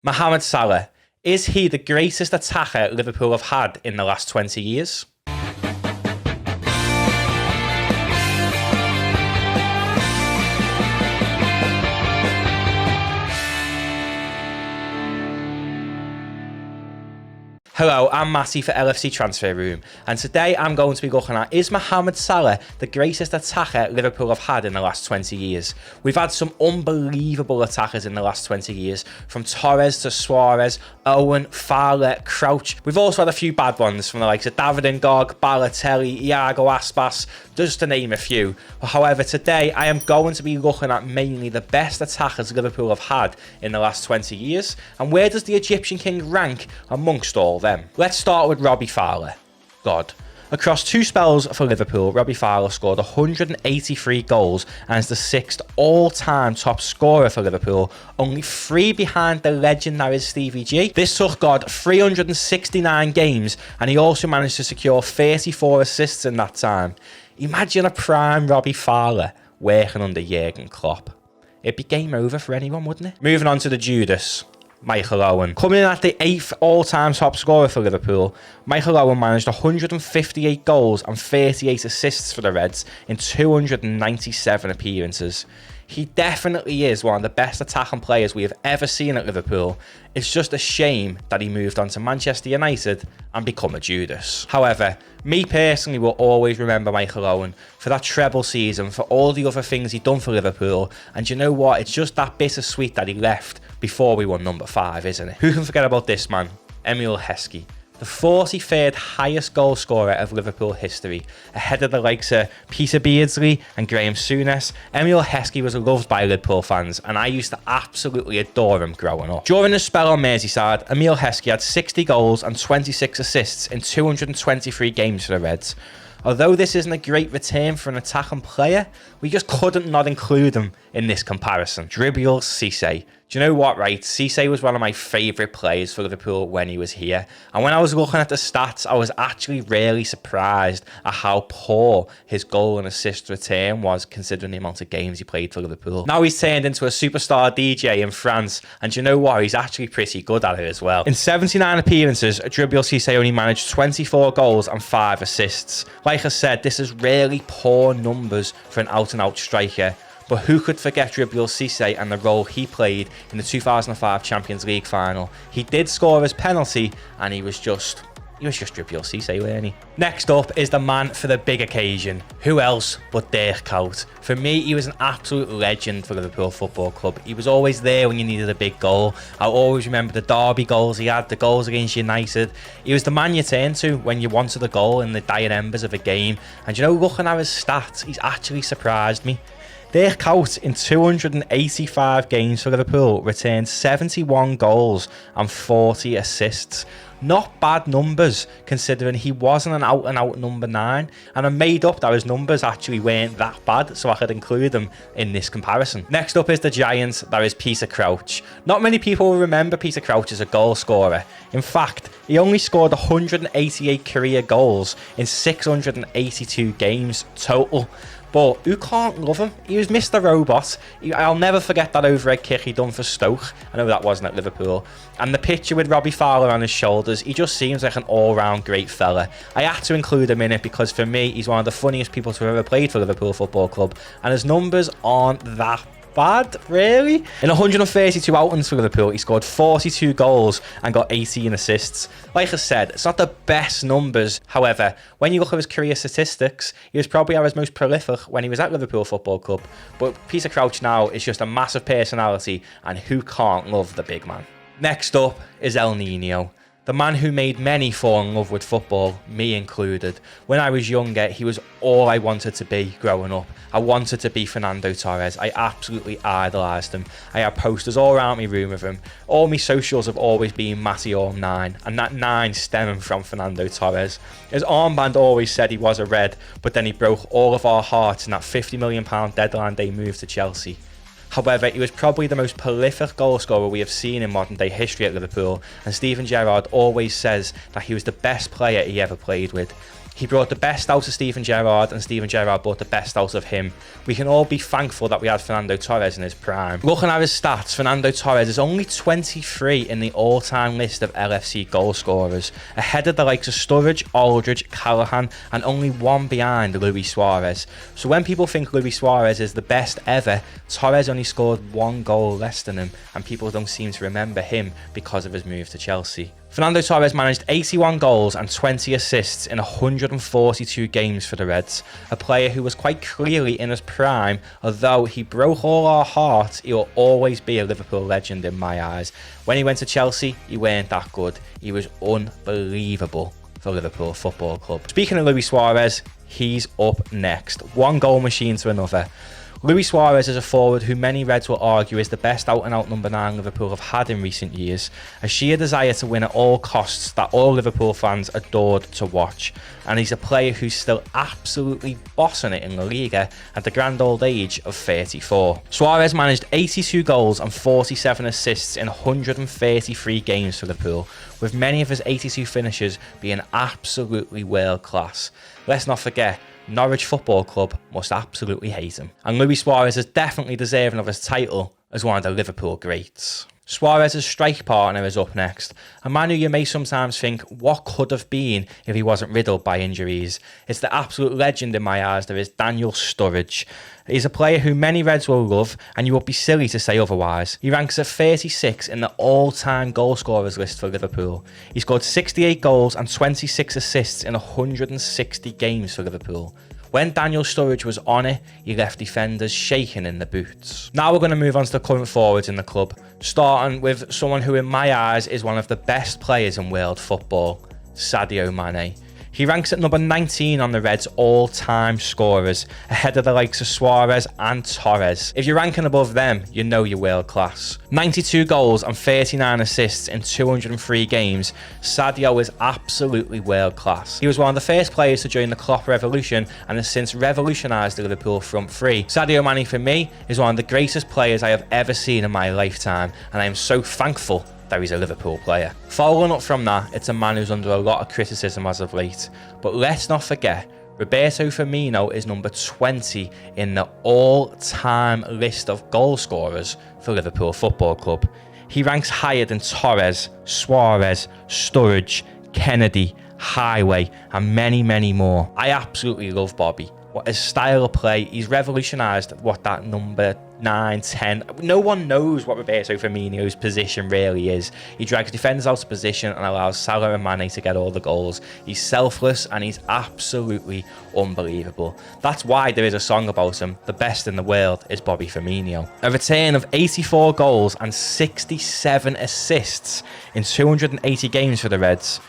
Mohamed Salah, is he the greatest attacker Liverpool have had in the last 20 years? Hello, I'm Matty for LFC Transfer Room, and today I'm going to be looking at, is Mohamed Salah the greatest attacker Liverpool have had in the last 20 years? We've had some unbelievable attackers in the last 20 years, from Torres to Suarez, Owen, Fowler, Crouch. We've also had a few bad ones from the likes of David Ngog, Balotelli, Iago Aspas, just to name a few. However, today I am going to be looking at mainly the best attackers Liverpool have had in the last 20 years, and where does the Egyptian King rank amongst all them? Let's start with Robbie Fowler. God. Across two spells for Liverpool, Robbie Fowler scored 183 goals and is the 6th all-time top scorer for Liverpool, only 3 behind the legend that is Stevie G. This took God 369 games, and he also managed to secure 34 assists in that time. Imagine a prime Robbie Fowler working under Jurgen Klopp. It'd be game over for anyone, wouldn't it? Moving on to the Judas. Michael Owen. Coming in at the 8th all-time top scorer for Liverpool, Michael Owen managed 158 goals and 38 assists for the Reds in 297 appearances. He definitely is one of the best attacking players we have ever seen at Liverpool. It's just a shame that he moved on to Manchester United and become a Judas. However, me personally will always remember Michael Owen for that treble season, for all the other things he'd done for Liverpool, and you know what, it's just that bittersweet that he left before we won number 5, isn't it? Who can forget about this man? Emil Heskey, the 43rd highest goal scorer of Liverpool history, ahead of the likes of Peter Beardsley and Graham Souness. Emil Heskey was loved by Liverpool fans, and I used to absolutely adore him growing up. During his spell on Merseyside, Emil Heskey had 60 goals and 26 assists in 223 games for the Reds. Although this isn't a great return for an attacking player, we just couldn't not include him in this comparison. Dribbble Cisse. Do you know what, right? Cisse was one of my favourite players for Liverpool when he was here. And when I was looking at the stats, I was actually really surprised at how poor his goal and assist return was, considering the amount of games he played for Liverpool. Now he's turned into a superstar DJ in France, and do you know what? He's actually pretty good at it as well. In 79 appearances, Dribbble Cisse only managed 24 goals and 5 assists. Like I said, this is really poor numbers for an out-and-out striker. But who could forget Dribbble Cisse and the role he played in the 2005 Champions League final? He did score his penalty, and he was just Dribbble Cisse, weren't he? Next up is the man for the big occasion. Who else but Dirk Kuyt? For me, he was an absolute legend for Liverpool Football Club. He was always there when you needed a big goal. I always remember the derby goals he had, the goals against United. He was the man you turned to when you wanted a goal in the dying embers of a game. And you know, looking at his stats, he's actually surprised me. Dirk Kuyt, in 285 games for Liverpool, returned 71 goals and 40 assists. Not bad numbers, considering he wasn't an out-and-out number 9, and I made up that his numbers actually weren't that bad, so I could include them in this comparison. Next up is the giant, that is Peter Crouch. Not many people will remember Peter Crouch as a goal scorer. In fact, he only scored 188 career goals in 682 games total. But who can't love him? He was Mr. Robot. I'll never forget that overhead kick he done for Stoke. I know that wasn't at Liverpool. And the picture with Robbie Fowler on his shoulders, he just seems like an all-round great fella. I had to include him in it because for me, he's one of the funniest people to have ever played for Liverpool Football Club. And his numbers aren't that bad, really. In 132 outings for Liverpool, he scored 42 goals and got 18 assists. Like I said, it's not the best numbers. However, when you look at his career statistics, he was probably our most prolific when he was at Liverpool Football Club. But Peter Crouch now is just a massive personality, and who can't love the big man? Next up is El Nino. The man who made many fall in love with football, me included. When I was younger, he was all I wanted to be growing up. I wanted to be Fernando Torres. I absolutely idolised him. I had posters all around my room of him. All my socials have always been Matty or 9, and that 9 stemming from Fernando Torres. His armband always said he was a Red, but then he broke all of our hearts in that £50 million deadline day move to Chelsea. However, he was probably the most prolific goal scorer we have seen in modern day history at Liverpool, and Steven Gerrard always says that he was the best player he ever played with. He brought the best out of Steven Gerrard, and Steven Gerrard brought the best out of him. We can all be thankful that we had Fernando Torres in his prime. Looking at his stats, Fernando Torres is only 23 in the all-time list of LFC goal scorers, ahead of the likes of Sturridge, Aldridge, Callahan, and only one behind Luis Suarez. So when people think Luis Suarez is the best ever, Torres only scored 1 goal less than him, and people don't seem to remember him because of his move to Chelsea. Fernando Torres managed 81 goals and 20 assists in 142 games for the Reds, a player who was quite clearly in his prime. Although he broke all our hearts, he will always be a Liverpool legend in my eyes. When he went to Chelsea, he weren't that good. He was unbelievable for Liverpool Football Club. Speaking of Luis Suarez, he's up next. One goal machine to another. Luis Suarez is a forward who many Reds will argue is the best out-and-out number 9 Liverpool have had in recent years, a sheer desire to win at all costs that all Liverpool fans adored to watch, and he's a player who's still absolutely bossing it in La Liga at the grand old age of 34. Suarez managed 82 goals and 47 assists in 133 games for Liverpool, with many of his 82 finishes being absolutely world class. Let's not forget, Norwich Football Club must absolutely hate him. And Luis Suarez is definitely deserving of his title as one of the Liverpool greats. Suarez's strike partner is up next, a man who you may sometimes think what could have been if he wasn't riddled by injuries. It's the absolute legend in my eyes, there is Daniel Sturridge. He's a player who many Reds will love, and you would be silly to say otherwise. He ranks at 36 in the all-time goal scorers list for Liverpool. He scored 68 goals and 26 assists in 160 games for Liverpool. When Daniel Sturridge was on it, he left defenders shaking in the boots. Now we're going to move on to the current forwards in the club, starting with someone who in my eyes is one of the best players in world football, Sadio Mane. He ranks at number 19 on the Reds' all-time scorers, ahead of the likes of Suarez and Torres. If you're ranking above them, you know you're world class. 92 goals and 39 assists in 203 games, Sadio is absolutely world class. He was one of the first players to join the Klopp revolution and has since revolutionised the Liverpool front three. Sadio Mane for me is one of the greatest players I have ever seen in my lifetime, and I am so thankful that he's a Liverpool player. Following up from that, it's a man who's under a lot of criticism as of late. But let's not forget, Roberto Firmino is number 20 in the all-time list of goal scorers for Liverpool Football Club. He ranks higher than Torres, Suarez, Sturridge, Kennedy, Highway, and many, many more. I absolutely love Bobby. What his style of play, he's revolutionised what that number 9, 10. No one knows what Roberto Firmino's position really is. He drags defenders out of position and allows Salah and Mane to get all the goals. He's selfless and he's absolutely unbelievable. That's why there is a song about him. The best in the world is Bobby Firmino. A return of 84 goals and 67 assists in 280 games for the Reds.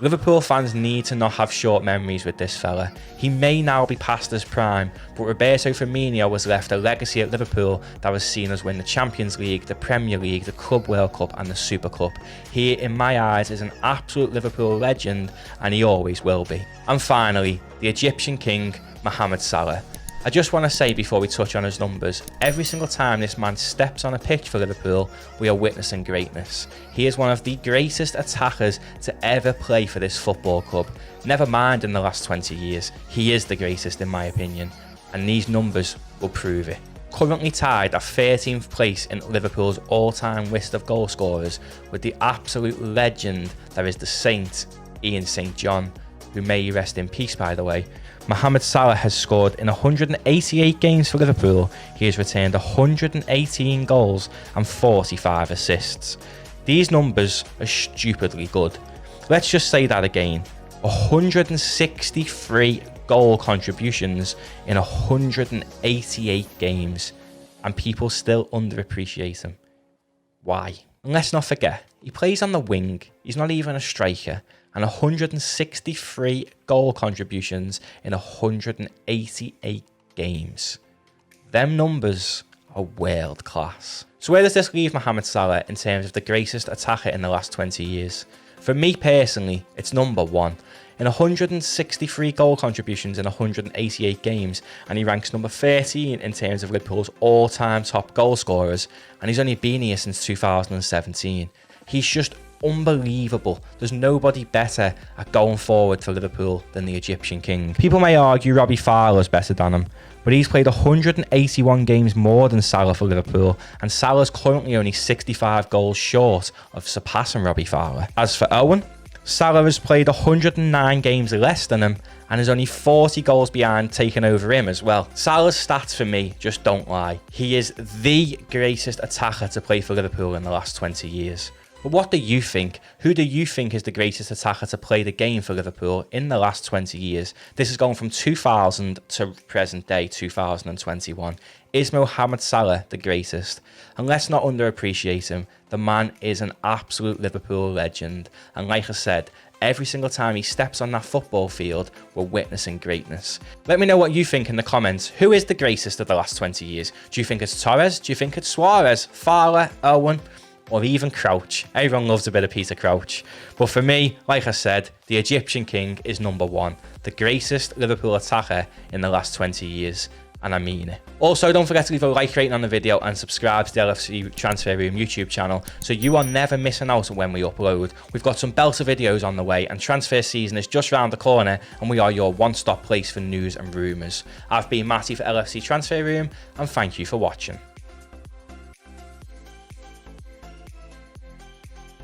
Liverpool fans need to not have short memories with this fella. He may now be past his prime, but Roberto Firmino has left a legacy at Liverpool that was seen as win the Champions League, the Premier League, the Club World Cup and the Super Cup. He, in my eyes, is an absolute Liverpool legend, and he always will be. And finally, the Egyptian king, Mohamed Salah. I just want to say before we touch on his numbers, every single time this man steps on a pitch for Liverpool, we are witnessing greatness. He is one of the greatest attackers to ever play for this football club. Never mind in the last 20 years, he is the greatest in my opinion, and these numbers will prove it. Currently tied at 13th place in Liverpool's all-time list of goal scorers with the absolute legend that is the Saint, Ian St. John, who may rest in peace by the way. Mohamed Salah has scored in 188 games for Liverpool. He has returned 118 goals and 45 assists. These numbers are stupidly good. Let's just say that again. 163 goal contributions in 188 games, and people still underappreciate him. Why? And let's not forget, he plays on the wing. He's not even a striker. And 163 goal contributions in 188 games. Them numbers are world class. So where does this leave Mohamed Salah in terms of the greatest attacker in the last 20 years? For me personally, it's number 1. In 163 goal contributions in 188 games, and he ranks number 13 in terms of Liverpool's all-time top goal scorers, and he's only been here since 2017. He's just unbelievable. There's nobody better at going forward for Liverpool than the Egyptian king. People may argue Robbie Fowler is better than him, but he's played 181 games more than Salah for Liverpool, and Salah's currently only 65 goals short of surpassing Robbie Fowler. As for Owen, Salah has played 109 games less than him and is only 40 goals behind, taking over him as well. Salah's stats for me just don't lie. He is the greatest attacker to play for Liverpool in the last 20 years. But what do you think? Who do you think is the greatest attacker to play the game for Liverpool in the last 20 years? This is going from 2000 to present day 2021. Is Mohamed Salah the greatest? And let's not underappreciate him. The man is an absolute Liverpool legend. And like I said, every single time he steps on that football field, we're witnessing greatness. Let me know what you think in the comments. Who is the greatest of the last 20 years? Do you think it's Torres? Do you think it's Suarez, Fowler, Owen, or even Crouch? Everyone loves a bit of Peter Crouch. But for me, like I said, the Egyptian king is number one. The greatest Liverpool attacker in the last 20 years. And I mean it. Also, don't forget to leave a like rating on the video and subscribe to the LFC Transfer Room YouTube channel so you are never missing out when we upload. We've got some belter videos on the way, and transfer season is just round the corner, and we are your one-stop place for news and rumours. I've been Matty for LFC Transfer Room, and thank you for watching.